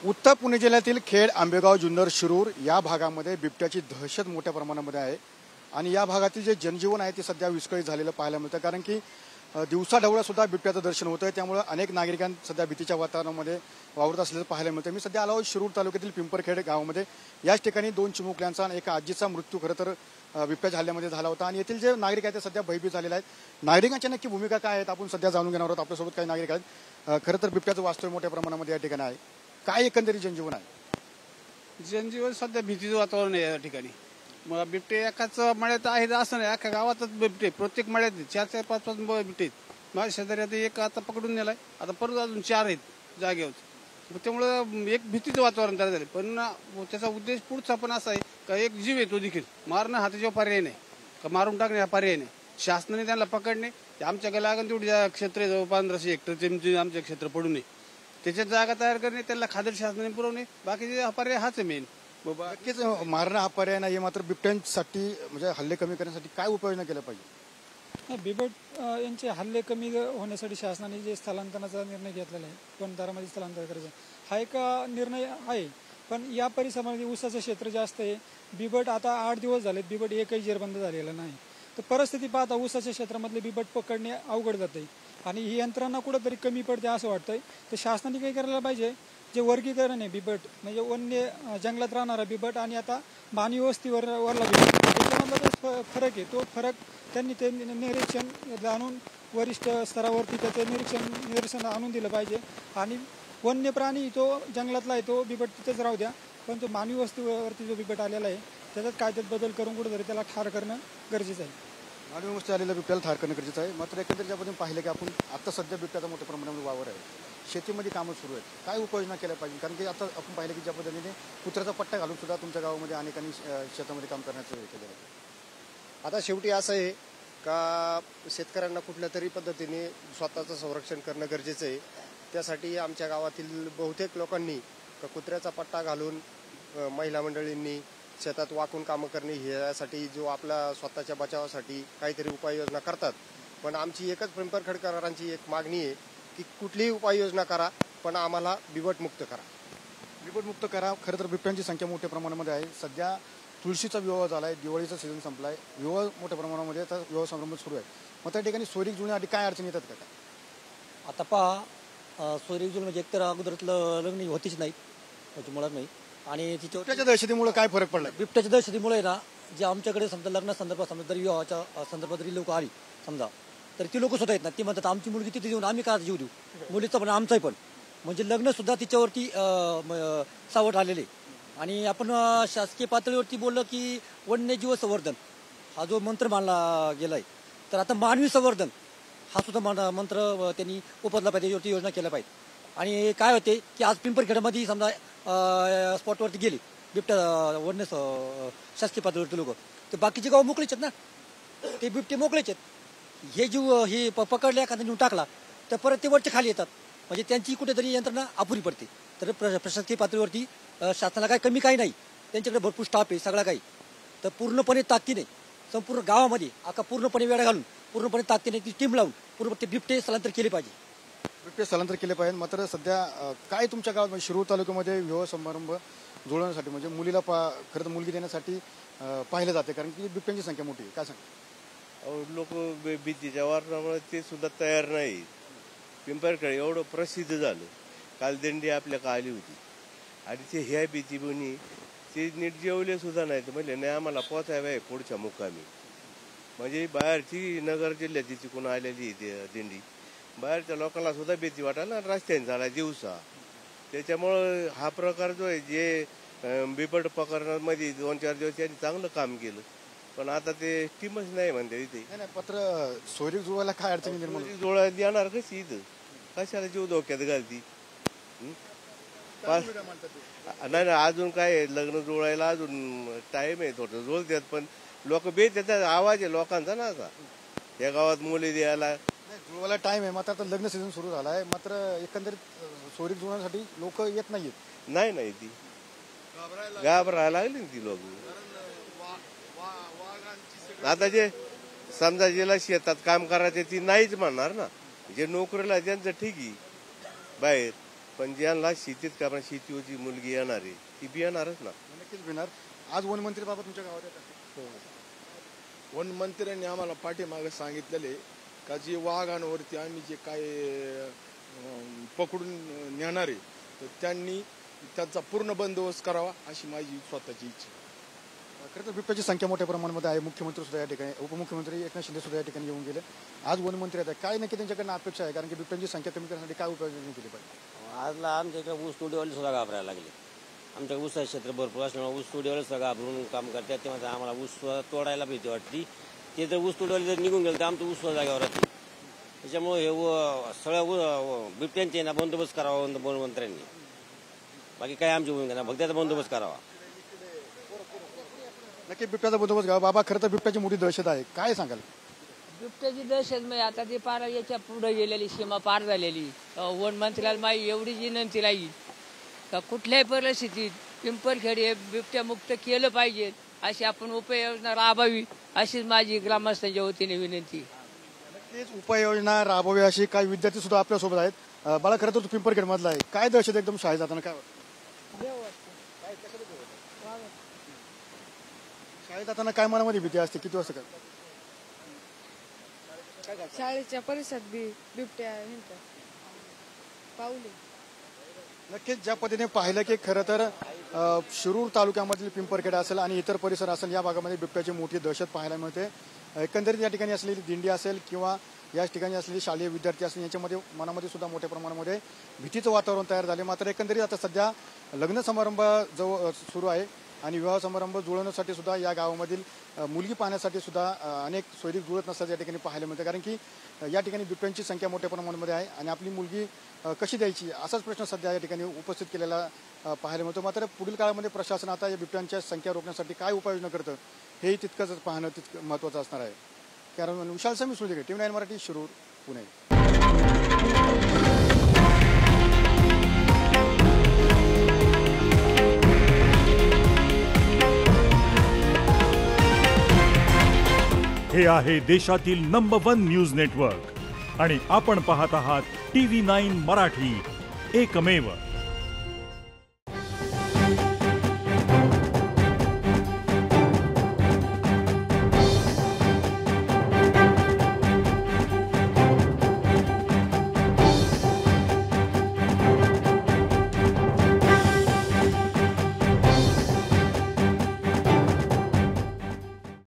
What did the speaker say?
उत्तर पुणे जिल्ह्यातील खेड, आंबेगाव, जुन्नर, शिरूर या भागामध्ये बिबट्याची दहशत मोठ्या प्रमाणामध्ये आहे आणि या भागातील जे जनजीवन आहे ते सध्या विस्कळीत झालेलं पाहायला मिळतं. कारण की दिवसाढवळ्या सुद्धा बिबट्याचं दर्शन होतं आहे. त्यामुळे अनेक नागरिकांना सध्या भीतीच्या वातावरणामध्ये वावरत असल्याचं पाहायला मिळतं. मी सध्या आलो शिरूर तालुक्यातील पिंपरखेड गावामध्ये. याच ठिकाणी 2 चिमुकल्यांचा आणि एका आजीचा मृत्यू खरं तर बिबट्याच्या हल्ल्यामध्ये झाला होता आणि येथील जे नागरिक आहेत ते सध्या भयभीत झालेले आहेत. नागरिकांच्या नक्की भूमिका काय आहेत आपण सध्या जाणून घेणार आहोत. आपल्यासोबत काही नागरिक आहेत. खरं तर बिबट्याचं वास्तव्य मोठ्या प्रमाणामध्ये या ठिकाणी आहे. काय एकंदरीत जनजीवन आहे? जनजीवन सध्या भीतीचं वातावरण आहे या ठिकाणी. मग बिबटे एकाच मळ्यात आहेत असं नाही, अख्ख्या गावातच बिबटे, प्रत्येक मळ्यात 4-5 बिबटे. माझ्या शेजारी आता एक आता पकडून नेलाय, आता परत अजून 4 आहेत जागेवर. त्यामुळं एक भीतीचं वातावरण तयार झालं. पण त्याचा उद्देश पुढचा पण असा आहे का एक जीव येतो देखील मारणं हा त्याच्यावर पर्याय नाही, का मारून टाकणे हा पर्याय नाही. शासनाने त्यांना पकडणे, आमच्या लागण तेवढी क्षेत्र आहे, जवळ 1500 हेक्टरचे आमचे क्षेत्र पडू नये, त्याच्यात जागा तयार करणे, त्याला खाद्य शासनाने पुरवणे, बाकीचे पर्याय हाच आहे मेन. नक्कीच मारणं हा पर्याय नाही. मात्र बिबट्यांसाठी म्हणजे हल्ले कमी करण्यासाठी काय उपाययोजना केल्या पाहिजे? बिबट यांचे हल्ले कमी होण्यासाठी शासनाने जे स्थलांतराचा निर्णय घेतलेला आहे, वनदारामध्ये स्थलांतर करायचं हा एक निर्णय आहे. पण या परिसरामध्ये ऊसाचं क्षेत्र जास्त आहे. बिबट आता 8 दिवस झाले, बिबट एकही जेरबंद झालेला नाही. तर परिस्थिती पाहता ऊसाच्या क्षेत्रामधले बिबट पकडणे अवघड जाते आणि ही यंत्रणा कुठंतरी कमी पडते असं वाटतंय. तर शासनाने काही करायला पाहिजे, जे वर्गीकरण आहे बिबट म्हणजे वन्य जंगलात राहणारा बिबट आणि आता मानवी वस्तीवरला बिबट त्याच्यामधला फरक आहे. तो फरक त्यांनी ते निरीक्षण आणून वरिष्ठ स्तरावरती त्याचे निरीक्षण आणून दिलं पाहिजे आणि वन्य प्राणी तो जंगलातला आहे तो बिबट तिथेच राहू द्या, पण तो मानवी वस्तीवरती जो बिबट आलेला आहे त्याच्यात कायद्यात बदल करून कुठेतरी त्याला ठार करणं गरजेचं आहे. मानवी वस्ती आलेल्या बिबट्याला ठार करणं गरजेचं आहे. मात्र एकंदरीत आपण पाहिलं की आपण आता सध्या बिबट्याचा मोठ्या प्रमाणामध्ये वावर आहे, शेतीमध्ये कामं सुरू आहेत. काय उपाययोजना केल्या पाहिजे? कारण की आता आपण पाहिलं की ज्या पद्धतीने कुत्र्याचा पट्टा घालून सुद्धा तुमच्या गावामध्ये अनेकांनी शेतामध्ये काम करण्याचं हे केलेलं आहे. आता शेवटी असं आहे का शेतकऱ्यांना कुठल्या तरी पद्धतीने स्वतःचं संरक्षण करणं गरजेचं आहे. त्यासाठी आमच्या गावातील बहुतेक लोकांनी कुत्र्याचा पट्टा घालून महिला मंडळींनी शेतात वाकून कामं करणे ह्यासाठी जो आपला स्वतःच्या बचावासाठी काहीतरी उपाययोजना करतात. पण आमची एकच पिंपरखेडकरांची एक मागणी आहे की कुठलीही उपाययोजना करा पण आम्हाला बिबटमुक्त करा. बिबटमुक्त करा. खरं तर बिबट्यांची संख्या मोठ्या प्रमाणामध्ये आहे. सध्या तुळशीचा विवाह झाला आहे, दिवाळीचा सीझन संपला आहे, विवाह मोठ्या प्रमाणामध्ये आता विवाह समारंभ सुरू आहे. मग त्या ठिकाणी सोयरीक जुळण्यासाठी काय अडचणी येतात का? आता पहा, सोयरीक जुळ म्हणजे एकतर अगोदरातलं लग्न होतीच नाही, म्हणजे मुळात नाही. आणि बिबट्याच्या दहशतीमुळे काय फरक पडला? बिबट्याच्या दहशतीमुळे ना जे आमच्याकडे समजा लग्नासंदर्भात समजा जर विवाहाच्या संदर्भात जरी लोक आली समजा तर ती लोक सुद्धा येत नाही. ती म्हणतात आमची मुलगी तिथे देऊन आम्ही का जीव देऊ, मुलीचं पण आमचंही पण म्हणजे लग्न सुद्धा तिच्यावरती सावट आलेले. आणि आपण शासकीय पातळीवरती बोललं की वन्यजीव संवर्धन हा जो मंत्र मानला गेलाय, तर आता मानवी संवर्धन हा सुद्धा मंत्र त्यांनी उपजला पाहिजे, याच्यावरती योजना केल्या पाहिजे. आणि काय होते की आज पिंपरखेडमध्ये समजा स्पॉटवरती गेली बिबट्या वन्य शासकीय पातळीवरती लोक, तर बाकीचे गाव मोकळेच आहेत ना, ते बिबटे मोकळेच आहेत. हे जीव हे पकडले एखादा नेऊन टाकला तर परत ते वरचे खाली येतात, म्हणजे त्यांची कुठेतरी यंत्रणा अपुरी पडते. तर प्रशासकीय पातळीवरती शासनाला काही कमी काही नाही, त्यांच्याकडे भरपूर स्टाफ आहे सगळा काही. तर पूर्णपणे ताकदीने संपूर्ण गावामध्ये आता पूर्णपणे वेळा घालून पूर्णपणे ताकदीने ती टीम लावून पूर्ण ते बिबटे स्थलांतर केले पाहिजे. बिबटे स्थलांतर केले पाहिजे. मात्र सध्या काय तुमच्या गावात म्हणजे शिरूर तालुक्यामध्ये विवाह समारंभ जुळवण्यासाठी म्हणजे मुलीला खरं तर मुलगी देण्यासाठी पाहिलं जाते, कारण की बिबट्यांची संख्या मोठी आहे. काय सांग? लोक भीतीच्या वारणामुळे ते सुद्धा तयार नाही. पिंपरखेड एवढं प्रसिद्ध झालं, काल दिंडी आपल्या का आली होती आणि ते ह्या भीती बनी ते नीट जेवले सुद्धा नाही. तर म्हणजे नाही आम्हाला पोचायला आहे पुढच्या मुक्कामी. म्हणजे बाहेरची नगर जिल्ह्याची तिकडून आलेली दिंडी, बाहेरच्या लोकांना सुद्धा भीती वाटायला रस्त्याने झाला दिवसा. त्याच्यामुळं हा प्रकार जो आहे जे बिबट पकडण्यामध्ये 2-4 दिवस त्यांनी चांगलं काम केलं, पण आता ते टीमच नाही म्हणते इथे. नाही पत्र सोयरीक जुळवायला काय अडचणी निर्माण जुळायला येणार कशी इथं, कशाला जीव धोक्यात घालती? नाही ना, अजून काय लग्न जुळायला अजून टाइम आहे, थोडं जुळतात पण लोक बेत येतात. आवाज आहे लोकांचा ना आता या गावात मुली द्यायला जुळवायला टाइम आहे. मात्र आता लग्न सीझन सुरू झाला आहे, मात्र एकंदरीत सोयरीक जुळण्यासाठी लोक येत नाहीत. नाही ती घाबरायला लागली ना ती लोक. आता जे समजा जिला शेतात काम करायचे ती नाहीच म्हणणार ना, जे नोकरीला त्यांचं ठीक आहे बाहेर, पण ज्यांना शेतीत कारण शेतीवरची मुलगी येणार आहे ती बी येणारच ना. नक्कीच भिणार. आज वनमंत्री बाबा तुमच्या गावात येतात. वनमंत्र्यांनी आम्हाला पाठीमागे सांगितलेले का जे वाघांवरती आम्ही जे काय पकडून नेणार आहे तर त्यांनी त्याचा पूर्ण बंदोबस्त करावा अशी माझी स्वतःची इच्छा. खरं तर बिबट्याची संख्या मोठ्या प्रमाणामध्ये आहे. मुख्यमंत्री सुद्धा या ठिकाणी, उपमुख्यमंत्री एकनाथ शिंदे सुद्धा या ठिकाणी येऊन गेले. आज वनमंत्री आहेत, काय नक्की त्यांच्याकडनं अपेक्षा आहे? कारण की बिबट्यांची संख्या कमी करण्यासाठी काय उपाययोजना केली पाहिजे? आजला आमच्या इकडे ऊस तोडीवाले सुद्धा घाबरायला लागले. आमच्या ऊसाचं क्षेत्र भरपूर असल्यामुळे ऊस तोडीवाले सुद्धा घाबरून काम करतात. ते म्हणतात आम्हाला ऊस तोडायला भीती वाटते. ते जर ऊस तोडीवाले जर निघून गेले तर आमचं ऊस जागेवर राहते. त्याच्यामुळे हे सगळ्या बिबट्यांचे ना बंदोबस्त करावा वनमंत्र्यांनी. बाकी काय आमची भूमिका नाही, फक्त त्याचा बंदोबस्त करावा. नक्की बिबट्याचा बंदोबस्त घ्यावा. बाबा खरं तर बिबट्याची मोठी दहशत आहे, काय सांगाल? बिबट्याची दहशत म्हणजे आता ते पार याच्या पुढे गेलेली, सीमा पार झालेली. वनमंत्र्याला माही एवढीच विनंती राहील का कुठल्याही परिस्थितीत पिंपरखेड हे बिबट्यामुक्त केलं पाहिजे, अशी आपण उपाययोजना राबवावी अशीच माझी ग्रामस्थांच्या वतीने विनंती. नक्कीच उपाययोजना राबवावी अशी काही विद्यार्थी सुद्धा आपल्यासोबत आहेत. बाळा खरं तर तू पिंपरखेड मधला आहे, काय दहशत एकदम शाळेत जाताना काय वाटतं? शाळेत जाताना काय मनामध्ये भीती असते? किती वाजता काय शाळेच्या परिसरात बिबट्या पावले. नक्कीच ज्या पद्धतीने पाहिलं की खरं तर शिरूर तालुक्यामधील पिंपरखेड असेल आणि इतर परिसर असेल या भागामध्ये बिबट्याची मोठी दहशत पाहायला मिळते. एकंदरीत या ठिकाणी असलेली दिंडी असेल किंवा या ठिकाणी असलेले शालेय विद्यार्थी असेल यांच्यामध्ये मनामध्ये सुद्धा मोठ्या प्रमाणामध्ये भीतीचं वातावरण तयार झाले. मात्र एकंदरीत आता सध्या लग्न समारंभ जवळ सुरू आहे आणि विवाह समारंभ जुळवण्यासाठी सुद्धा या गावामधील मुलगी पाहण्यासाठी सुद्धा अनेक सोयरीक जुळत नसतात या ठिकाणी पाहायला मिळते. कारण की या ठिकाणी बिबट्यांची संख्या मोठ्या प्रमाणामध्ये आहे आणि आपली मुलगी कशी द्यायची असाच प्रश्न सध्या या ठिकाणी उपस्थित केलेला पाहायला मिळतो. मात्र पुढील काळामध्ये प्रशासन आता या बिबट्यांच्या संख्या रोखण्यासाठी काय उपाययोजना करतं हेही तितकंच पाहणं तितकं महत्त्वाचं असणार आहे. कारण विशाल समी सुळगे, TV9 मराठी, शिरूर, पुणे. हे आहे देशातील नंबर 1 न्यूज नेटवर्क आणि आपण पाहत आहात TV9 मराठी, एकमेव.